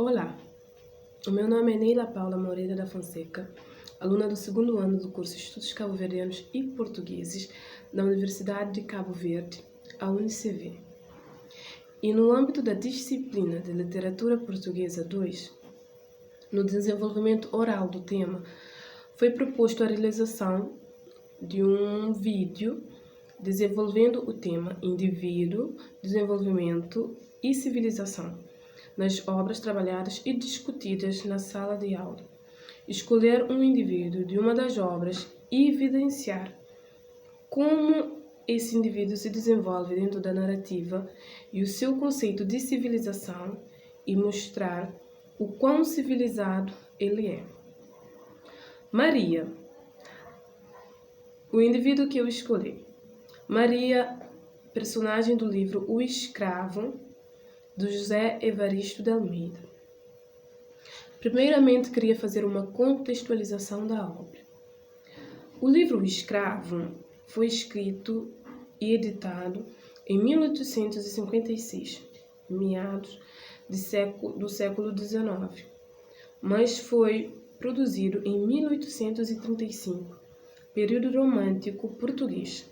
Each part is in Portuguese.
Olá, o meu nome é Neila Paula Moreira da Fonseca, aluna do segundo ano do curso Estudos Cabo-Verdianos e Portugueses da Universidade de Cabo Verde, a UniCV. E no âmbito da disciplina de Literatura Portuguesa 2, no desenvolvimento oral do tema, foi proposto a realização de um vídeo desenvolvendo o tema Indivíduo, Desenvolvimento e Civilização, nas obras trabalhadas e discutidas na sala de aula. Escolher um indivíduo de uma das obras e evidenciar como esse indivíduo se desenvolve dentro da narrativa e o seu conceito de civilização e mostrar o quão civilizado ele é. Maria, o indivíduo que eu escolhi. Maria, personagem do livro O Escravo, do José Evaristo de Almeida. Primeiramente, queria fazer uma contextualização da obra. O livro O Escravo foi escrito e editado em 1856, meados do século XIX, mas foi produzido em 1835, período romântico português.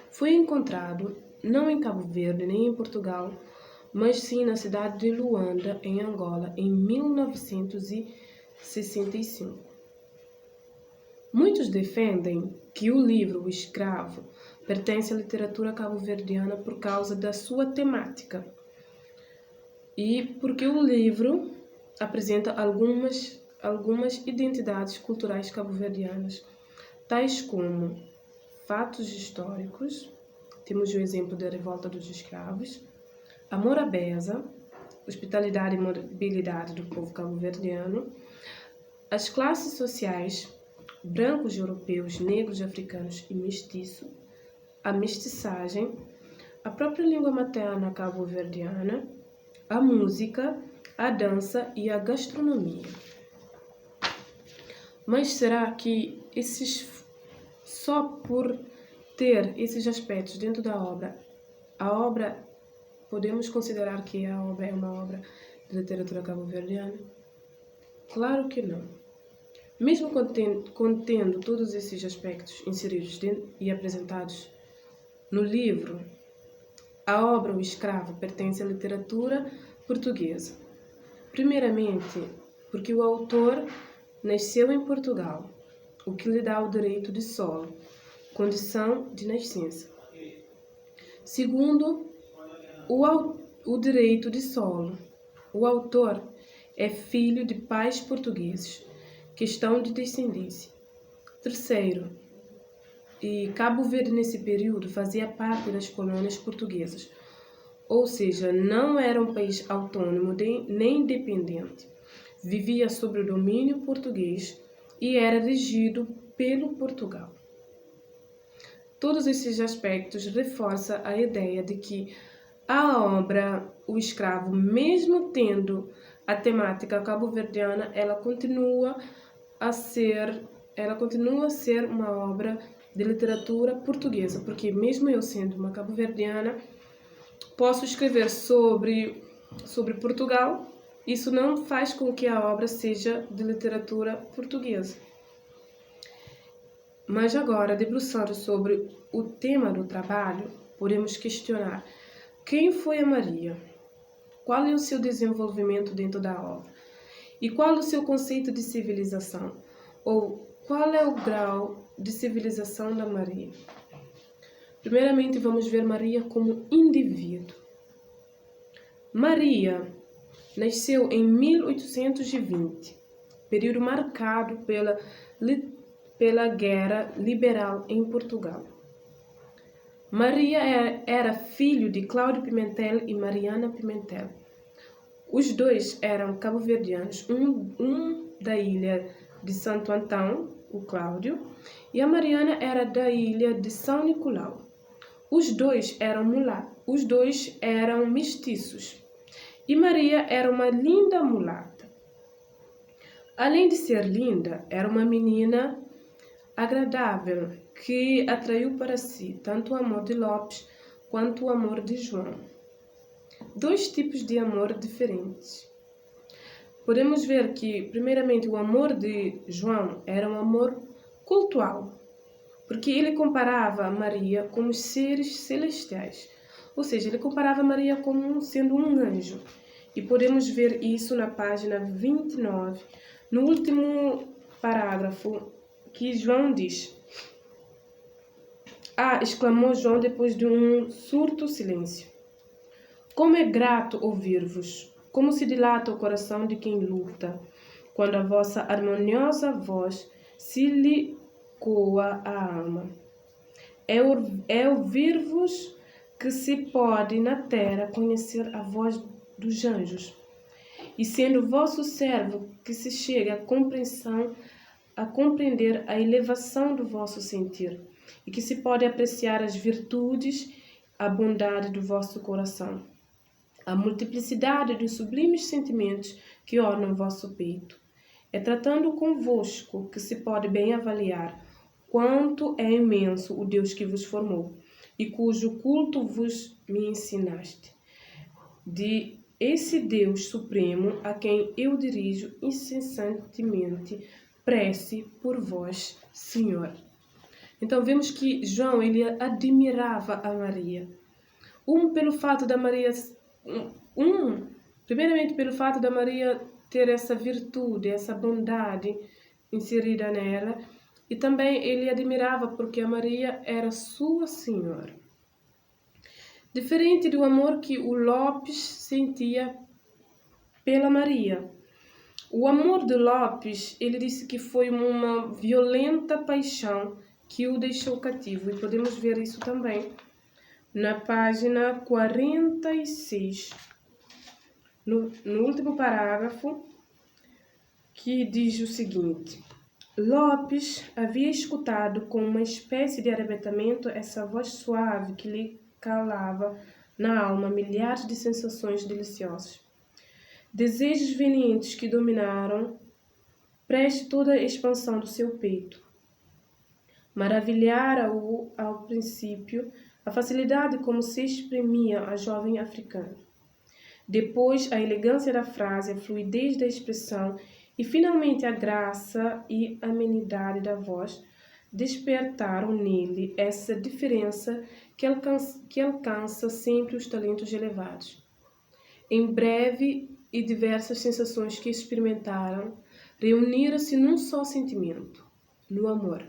Foi encontrado não em Cabo Verde nem em Portugal, mas sim na cidade de Luanda, em Angola, em 1965. Muitos defendem que o livro O Escravo pertence à literatura cabo-verdiana por causa da sua temática e porque o livro apresenta algumas identidades culturais cabo-verdianas, tais como fatos históricos, temos o exemplo da Revolta dos Escravos, amor à beza, hospitalidade e mobilidade do povo cabo-verdiano, as classes sociais, brancos europeus, negros africanos e mestiço, a mestiçagem, a própria língua materna cabo-verdiana, a música, a dança e a gastronomia. Mas será que só por ter esses aspectos dentro da obra, podemos considerar que a obra é uma obra de literatura cabo-verdiana? Claro que não. Mesmo contendo todos esses aspectos inseridos e apresentados no livro, a obra O Escravo pertence à literatura portuguesa. Primeiramente, porque o autor nasceu em Portugal, o que lhe dá o direito de solo, condição de nascença. Segundo, o direito de solo. O autor é filho de pais portugueses, questão de descendência. Terceiro, e Cabo Verde nesse período fazia parte das colônias portuguesas, ou seja, não era um país autônomo nem independente. Vivia sob o domínio português e era regido pelo Portugal. Todos esses aspectos reforçam a ideia de que a obra O Escravo, mesmo tendo a temática cabo-verdiana, ela continua a ser uma obra de literatura portuguesa, porque mesmo eu sendo uma cabo-verdiana, posso escrever sobre Portugal. Isso não faz com que a obra seja de literatura portuguesa. Mas agora, debruçando sobre o tema do trabalho, podemos questionar: quem foi a Maria? Qual é o seu desenvolvimento dentro da obra? E qual o seu conceito de civilização? Ou qual é o grau de civilização da Maria? Primeiramente, vamos ver Maria como indivíduo. Maria nasceu em 1820, período marcado pela Guerra Liberal em Portugal. Maria era filho de Cláudio Pimentel e Mariana Pimentel. Os dois eram cabo-verdianos, um da ilha de Santo Antão, o Cláudio, e a Mariana era da ilha de São Nicolau. Os dois eram mestiços. E Maria era uma linda mulata. Além de ser linda, era uma menina agradável, que atraiu para si tanto o amor de Lopes quanto o amor de João. Dois tipos de amor diferentes. podemos ver que, primeiramente, o amor de João era um amor cultual, porque ele comparava Maria com os seres celestiais, ou seja, ele comparava Maria como sendo um anjo. E podemos ver isso na página 29, no último parágrafo, que João diz: "Ah!", exclamou João depois de um surdo silêncio. "Como é grato ouvir-vos! Como se dilata o coração de quem luta, quando a vossa harmoniosa voz se lhe coa à alma. É ouvir-vos que se pode na terra conhecer a voz dos anjos, e sendo vosso servo que se chega a compreender a elevação do vosso sentir, e que se pode apreciar as virtudes, a bondade do vosso coração, a multiplicidade dos sublimes sentimentos que ornam vosso peito. É tratando convosco que se pode bem avaliar quanto é imenso o Deus que vos formou, e cujo culto vos me ensinaste. De esse Deus supremo a quem eu dirijo incessantemente prece por vós, Senhor." Então vemos que João ele admirava a Maria. Pelo fato da Maria primeiramente pelo fato da Maria ter essa virtude, essa bondade inserida nela, e também ele admirava porque a Maria era sua senhora. Diferente do amor que o Lopes sentia pela Maria. O amor de Lopes, ele disse que foi uma violenta paixão que o deixou cativo, e podemos ver isso também na página 46, no último parágrafo, que diz o seguinte: "Lopes havia escutado com uma espécie de arrebatamento essa voz suave que lhe calava na alma milhares de sensações deliciosas, desejos venientes que dominaram preste toda a expansão do seu peito. Maravilhara-o ao princípio a facilidade como se exprimia a jovem africana. Depois, a elegância da frase, a fluidez da expressão e, finalmente, a graça e amenidade da voz despertaram nele essa diferença que alcança sempre os talentos elevados. Em breve e diversas sensações que experimentaram reuniram-se num só sentimento, no amor.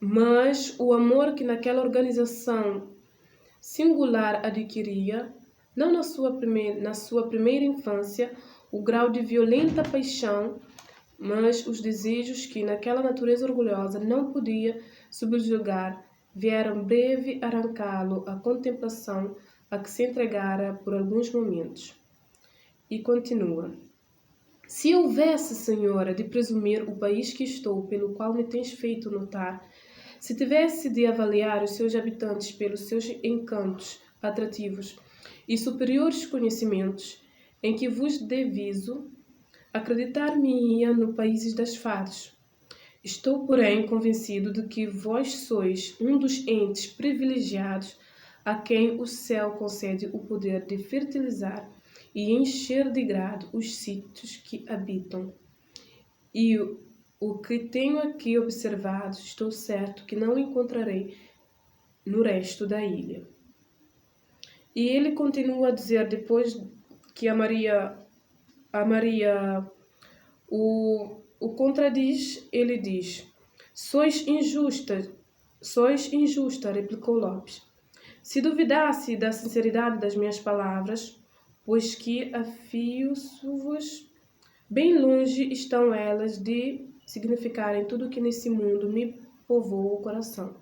Mas o amor que naquela organização singular adquiria, não na sua primeira infância, o grau de violenta paixão, mas os desejos que naquela natureza orgulhosa não podia subjugar, vieram breve arrancá-lo à contemplação a que se entregara por alguns momentos." E continua: "Se houvesse, Senhora, de presumir o país que estou, pelo qual me tens feito notar, se tivesse de avaliar os seus habitantes pelos seus encantos atrativos e superiores conhecimentos, em que vos deviso, acreditar-me-ia no país das fadas. Estou, porém, convencido de que vós sois um dos entes privilegiados a quem o céu concede o poder de fertilizar e encher de grado os sítios que habitam. E o que tenho aqui observado, estou certo que não encontrarei no resto da ilha." E ele continua a dizer, depois que a Maria o contradiz, ele diz: Sois injusta, replicou Lopes. "Se duvidasse da sinceridade das minhas palavras, pois que afio-vos, bem longe estão elas de significarem tudo o que nesse mundo me povoa o coração.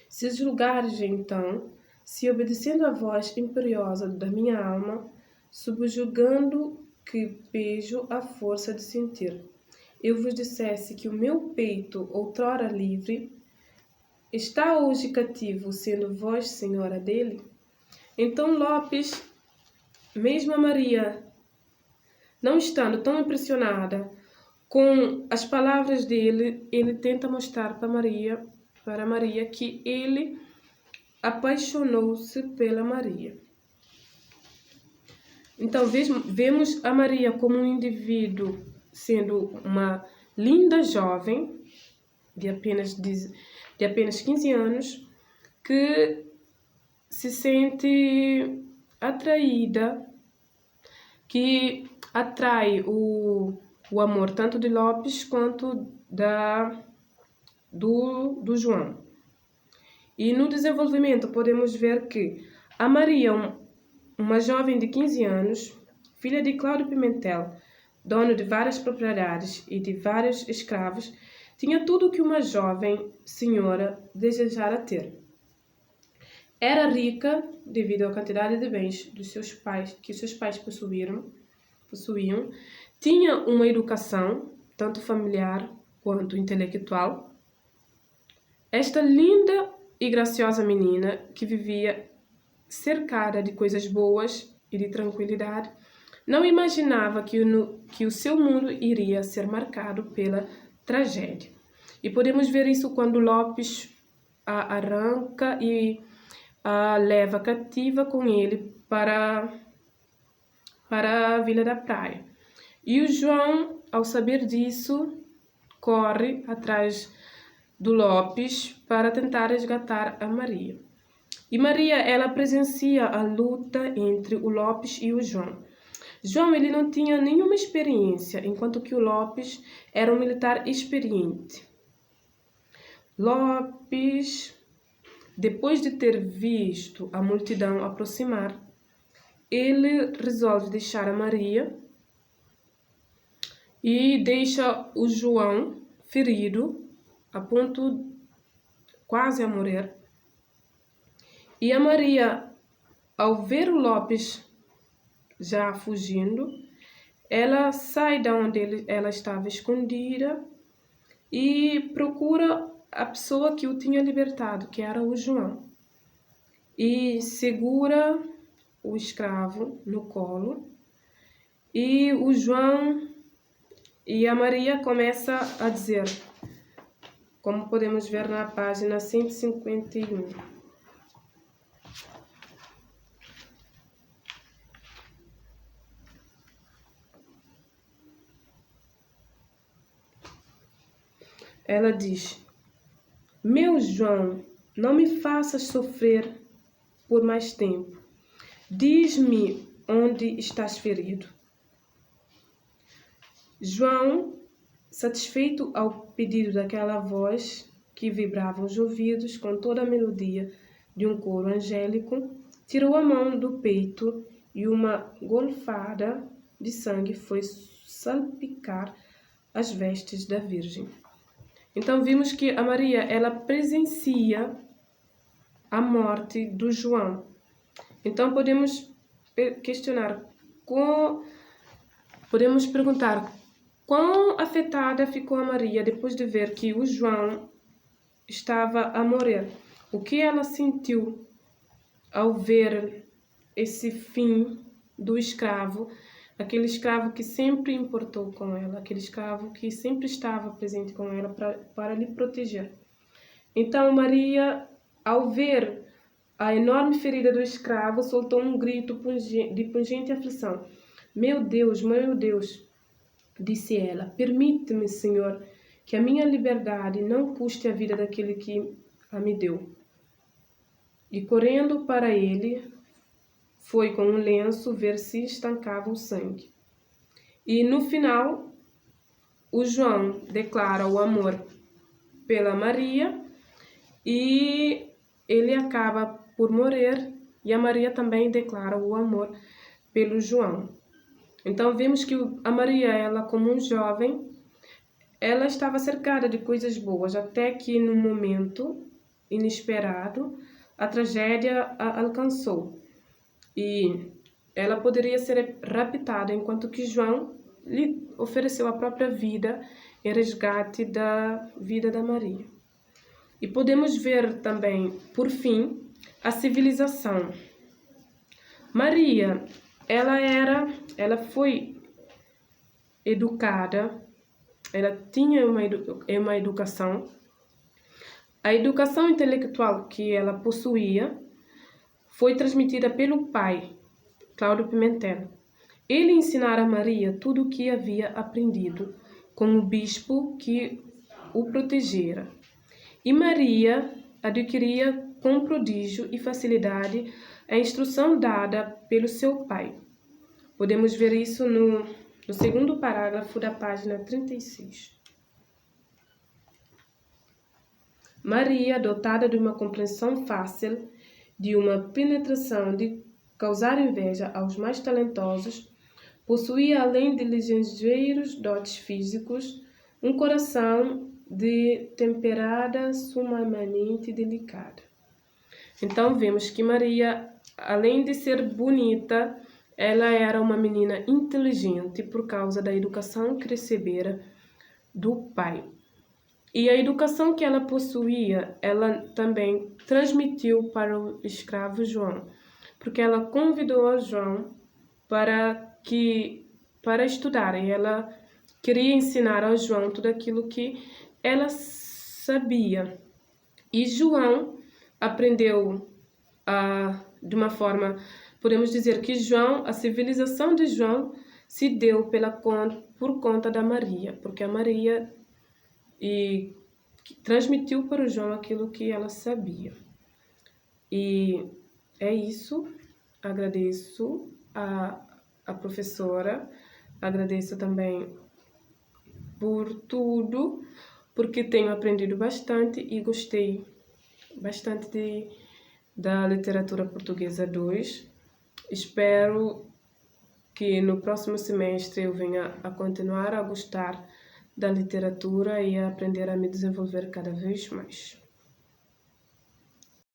Se julgares, então, se obedecendo à voz imperiosa da minha alma, subjugando que pejo a força de sentir, eu vos dissesse que o meu peito, outrora livre, está hoje cativo, sendo vós senhora dele, então Lopes, mesmo a Maria, não estando tão impressionada com as palavras dele, ele tenta mostrar para Maria que ele apaixonou-se pela Maria. Então, vemos a Maria como um indivíduo sendo uma linda jovem de apenas 15 anos que se sente atraída, que atrai o amor tanto de Lopes quanto do João. E no desenvolvimento podemos ver que a Maria, uma jovem de 15 anos, filha de Cláudio Pimentel, dono de várias propriedades e de vários escravos, tinha tudo o que uma jovem senhora desejara ter. Era rica devido à quantidade de bens dos seus pais, que seus pais possuíam, tinha uma educação, tanto familiar quanto intelectual. Esta linda e graciosa menina, que vivia cercada de coisas boas e de tranquilidade, não imaginava que o seu mundo iria ser marcado pela tragédia. E podemos ver isso quando Lopes a arranca e a leva cativa com ele para a Vila da Praia. E o João, ao saber disso, corre atrás do Lopes para tentar resgatar a Maria. E Maria, ela presencia a luta entre o Lopes e o João. João, ele não tinha nenhuma experiência, enquanto que o Lopes era um militar experiente. Lopes, depois de ter visto a multidão aproximar, ele resolve deixar a Maria e deixa o João ferido, a ponto quase a morrer. E a Maria, ao ver o Lopes já fugindo, ela sai da onde ela estava escondida e procura a pessoa que o tinha libertado, que era o João. E segura o escravo no colo. E o João e a Maria começam a dizer, como podemos ver na página 151. Ela diz: meu João, não me faças sofrer por mais tempo. Diz-me onde estás ferido. João, satisfeito ao pedido daquela voz que vibrava os ouvidos com toda a melodia de um coro angélico, tirou a mão do peito e uma golfada de sangue foi salpicar as vestes da Virgem. Então vimos que a Maria, ela presencia a morte do João. Então podemos podemos perguntar quão afetada ficou a Maria depois de ver que o João estava a morrer. O que ela sentiu ao ver esse fim do escravo, aquele escravo que sempre importou com ela, aquele escravo que sempre estava presente com ela para lhe proteger. Então Maria, ao ver a enorme ferida do escravo, soltou um grito de pungente aflição. Meu Deus, disse ela, permite-me, Senhor, que a minha liberdade não custe a vida daquele que a me deu. E correndo para ele, foi com um lenço ver se estancava o sangue. E no final, o João declara o amor pela Maria e ele acaba por morrer, e a Maria também declara o amor pelo João. Então vemos que a Maria, ela como um jovem, ela estava cercada de coisas boas, até que no momento inesperado a tragédia a alcançou. E ela poderia ser raptada, enquanto que João lhe ofereceu a própria vida em resgate da vida da Maria. E podemos ver também, por fim, a civilização. Maria, ela foi educada, ela tinha uma educação. A educação intelectual que ela possuía foi transmitida pelo pai, Cláudio Pimentel. Ele ensinara a Maria tudo o que havia aprendido com o bispo que o protegera. E Maria adquiria com prodígio e facilidade a instrução dada pelo seu pai. Podemos ver isso no segundo parágrafo da página 36. Maria, dotada de uma compreensão fácil, de uma penetração de causar inveja aos mais talentosos, possuía, além de ligeiros dotes físicos, um coração de temperada sumamente delicada. Então, vemos que Maria, além de ser bonita, ela era uma menina inteligente por causa da educação que recebera do pai. E a educação que ela possuía, ela também transmitiu para o escravo João, porque ela convidou João para estudar, e ela queria ensinar ao João tudo aquilo que ela sabia. E João aprendeu de uma forma, podemos dizer que a civilização de João se deu por conta da Maria, porque a Maria transmitiu para o João aquilo que ela sabia. E é isso. Agradeço a professora, agradeço também por tudo, porque tenho aprendido bastante e gostei bastante da literatura portuguesa 2. Espero que no próximo semestre eu venha a continuar a gostar da literatura e a aprender a me desenvolver cada vez mais.